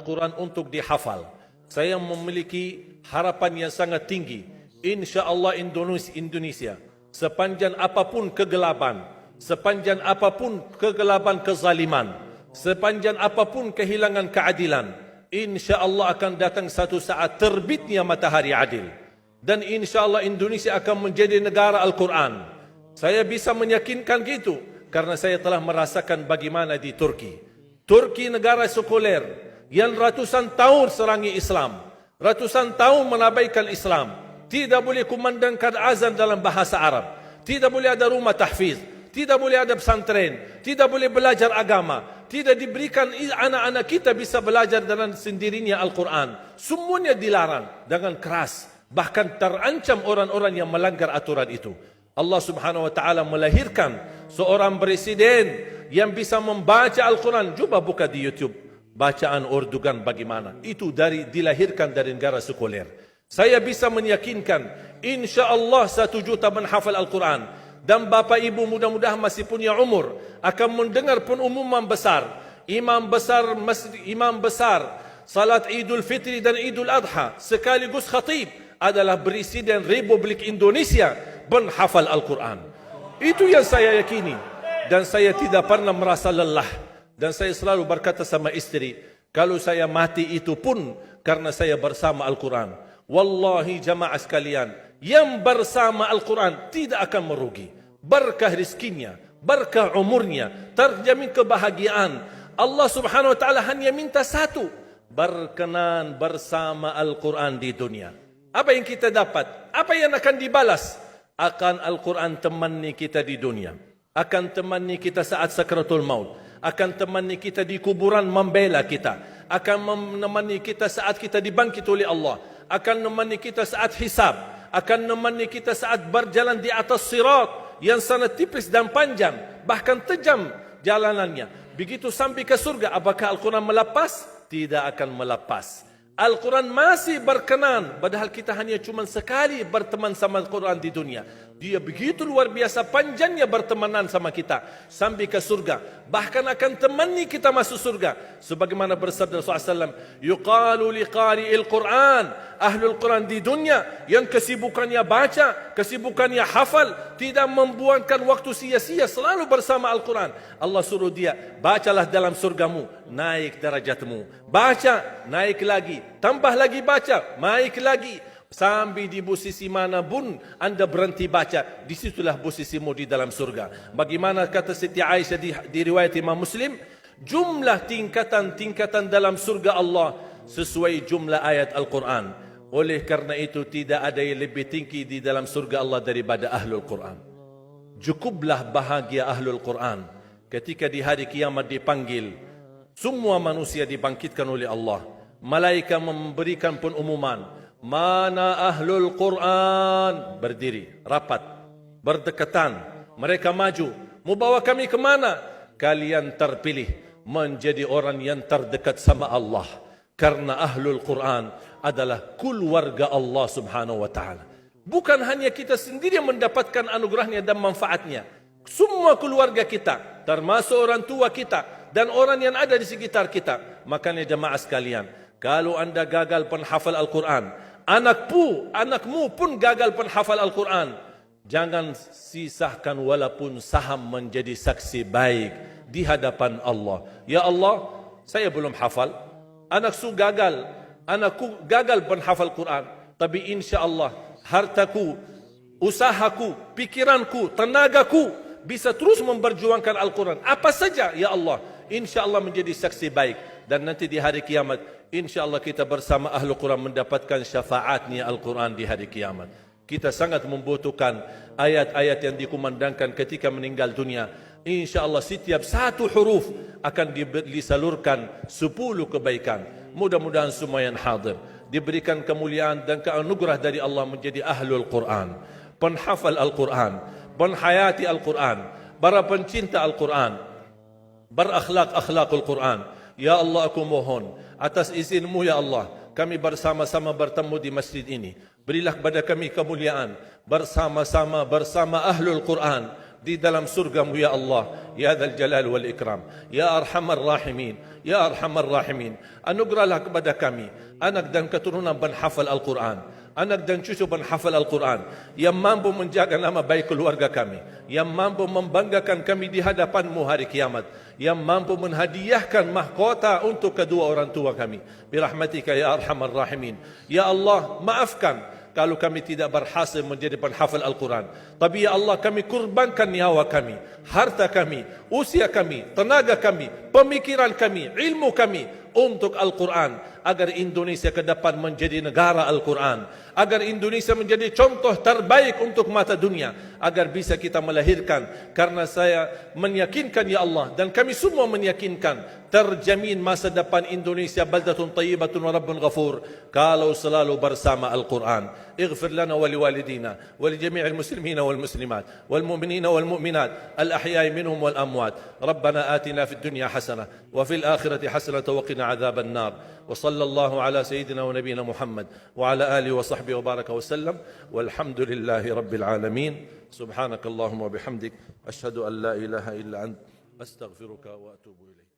Al-Quran untuk dihafal. Saya memiliki harapan yang sangat tinggi. InsyaAllah Indonesia, sepanjang apapun kegelapan, sepanjang apapun kegelapan kezaliman, sepanjang apapun kehilangan keadilan, InsyaAllah akan datang satu saat terbitnya matahari adil. Dan InsyaAllah Indonesia akan menjadi negara Al-Quran. Saya bisa meyakinkan gitu karena saya telah merasakan bagaimana di Turki. Turki negara sekuler yang ratusan tahun serangi Islam, ratusan tahun menabaikan Islam, tidak boleh kumandangkan azan dalam bahasa Arab, tidak boleh ada rumah tahfiz, tidak boleh ada pesantren, tidak boleh belajar agama, tidak diberikan anak-anak kita bisa belajar dengan sendirinya Al-Quran. Semuanya dilarang dengan keras, bahkan terancam orang-orang yang melanggar aturan itu. Allah Subhanahu wa taala melahirkan seorang presiden yang bisa membaca Al-Quran. Coba buka di YouTube bacaan Erdogan bagaimana. Itu dilahirkan dari negara sekuler. Saya bisa meyakinkan insya-Allah 1 juta menghafal Al-Quran. Dan Bapak Ibu mudah-mudahan masih punya umur akan mendengar pengumuman besar. Imam besar salat Idul Fitri dan Idul Adha sekaligus khatib adalah Presiden Republik Indonesia menghafal Al-Quran. Itu yang saya yakini. Dan saya tidak pernah merasa lelah. Dan saya selalu berkata sama istri, kalau saya mati itu pun karena saya bersama Al-Quran. Wallahi jamaah sekalian, yang bersama Al-Quran tidak akan merugi. Berkah rizkinya, berkah umurnya, terjamin kebahagiaan. Allah Subhanahu wa taala hanya minta satu, berkenan bersama Al-Quran di dunia. Apa yang kita dapat? Apa yang akan dibalas? Akan Al-Quran temani kita di dunia, akan temani kita saat sakratul maut, akan temani kita di kuburan membela kita, akan menemani kita saat kita dibangkit oleh Allah, akan menemani kita saat hisab, akan menemani kita saat berjalan di atas sirat yang sangat tipis dan panjang, bahkan tajam jalanannya. Begitu sampai ke surga, apakah Al-Quran melepas? Tidak akan melepas. Al-Quran masih berkenan, padahal kita hanya cuma sekali berteman sama Al-Quran di dunia. Dia begitu luar biasa panjangnya bertemanan sama kita sampai ke surga. Bahkan akan temani kita masuk surga. Sebagaimana bersabda Rasulullah SAW, yuqalu liqari'il Quran, ahlul Quran di dunia yang kesibukannya baca, kesibukannya hafal, tidak membuangkan waktu sia-sia, selalu bersama Al-Quran. Allah suruh dia, bacalah dalam surgamu, naik derajatmu. Baca, naik lagi, tambah lagi baca, naik lagi. Sampai di posisi mana pun anda berhenti baca, disitulah posisimu di dalam surga. Bagaimana kata Siti Aisyah di riwayat Imam Muslim, jumlah tingkatan-tingkatan dalam surga Allah sesuai jumlah ayat Al-Quran. Oleh karena itu tidak ada yang lebih tinggi di dalam surga Allah daripada Ahlul Quran. Cukuplah bahagia Ahlul Quran ketika di hari kiamat dipanggil. Semua manusia dibangkitkan oleh Allah. Malaikat memberikan pengumuman, mana Ahlul Quran? Berdiri, rapat, berdekatan. Mereka maju. Mau bawa kami ke mana? Kalian terpilih menjadi orang yang terdekat sama Allah. Karena Ahlul Quran adalah keluarga Allah Subhanahu wa taala. Bukan hanya kita sendiri yang mendapatkan anugerahnya dan manfaatnya. Semua keluarga kita, termasuk orang tua kita dan orang yang ada di sekitar kita. Makanya jemaah sekalian, kalau anda gagal penghafal Al-Quran, anakmu pun gagal penghafal Al-Quran, jangan sisahkan walaupun saham menjadi saksi baik di hadapan Allah. Ya Allah, saya belum hafal, anakku gagal penghafal Quran, tapi insya-Allah hartaku, usahaku, pikiranku, tenagaku bisa terus memperjuangkan Al-Quran. Apa saja, ya Allah, insya-Allah menjadi saksi baik. Dan nanti di hari kiamat, insya-Allah kita bersama Ahlul Quran mendapatkan syafaatnya Al-Quran di hari kiamat. Kita sangat membutuhkan ayat-ayat yang dikumandangkan ketika meninggal dunia. InsyaAllah setiap satu huruf akan disalurkan 10 kebaikan. Mudah-mudahan semua yang hadir diberikan kemuliaan dan keanugerah dari Allah menjadi Ahlul Quran, penghafal Al-Quran, penghayati Al-Quran, para pencinta Al-Quran, berakhlak-akhlakul Quran. Ya Allah, aku mohon atas izinmu ya Allah, kami bersama-sama bertemu di masjid ini. Berilah kepada kami kemuliaan bersama-sama bersama Ahlul Quran di dalam surgamu ya Allah, ya Dzal Jalal wal Ikram, ya Arhamar Rahimin, ya Arhamar Rahimin. Anugerahlah kepada kami anak dan keturunan penghafal Al-Quran, anak dan cucu penghafal Al-Quran yang mampu menjaga nama baik keluarga kami, yang mampu membanggakan kami di hadapan-Mu hari kiamat, yang mampu menhadiahkan mahkota untuk kedua orang tua kami. Birahmatika ya Arhamar Rahimin. Ya Allah, maafkan kalau kami tidak berhasil menjadi penghafal Al-Quran. Tapi ya Allah, kami kurbankan nyawa kami, harta kami, usia kami, tenaga kami, pemikiran kami, ilmu kami untuk Al-Quran, agar Indonesia ke depan menjadi negara Al-Quran, agar Indonesia menjadi contoh terbaik untuk mata dunia, agar bisa kita melahirkan. Karena saya meyakinkan ya Allah, dan kami semua meyakinkan, terjamin masa depan Indonesia baldatun tayyibatun wa rabbun ghafur kalau selalu bersama Al-Quran. اغفر لنا ولوالدينا ولجميع المسلمين والمسلمات والمؤمنين والمؤمنات الأحياء منهم والأموات. ربنا آتنا في الدنيا حسنة وفي الآخرة حسنة وقنا عذاب النار. وصلى الله على سيدنا ونبينا محمد وعلى آله وصحبه وبارك وسلم والحمد لله رب العالمين. سبحانك اللهم وبحمدك أشهد أن لا إله إلا أنت أستغفرك وأتوب إليك.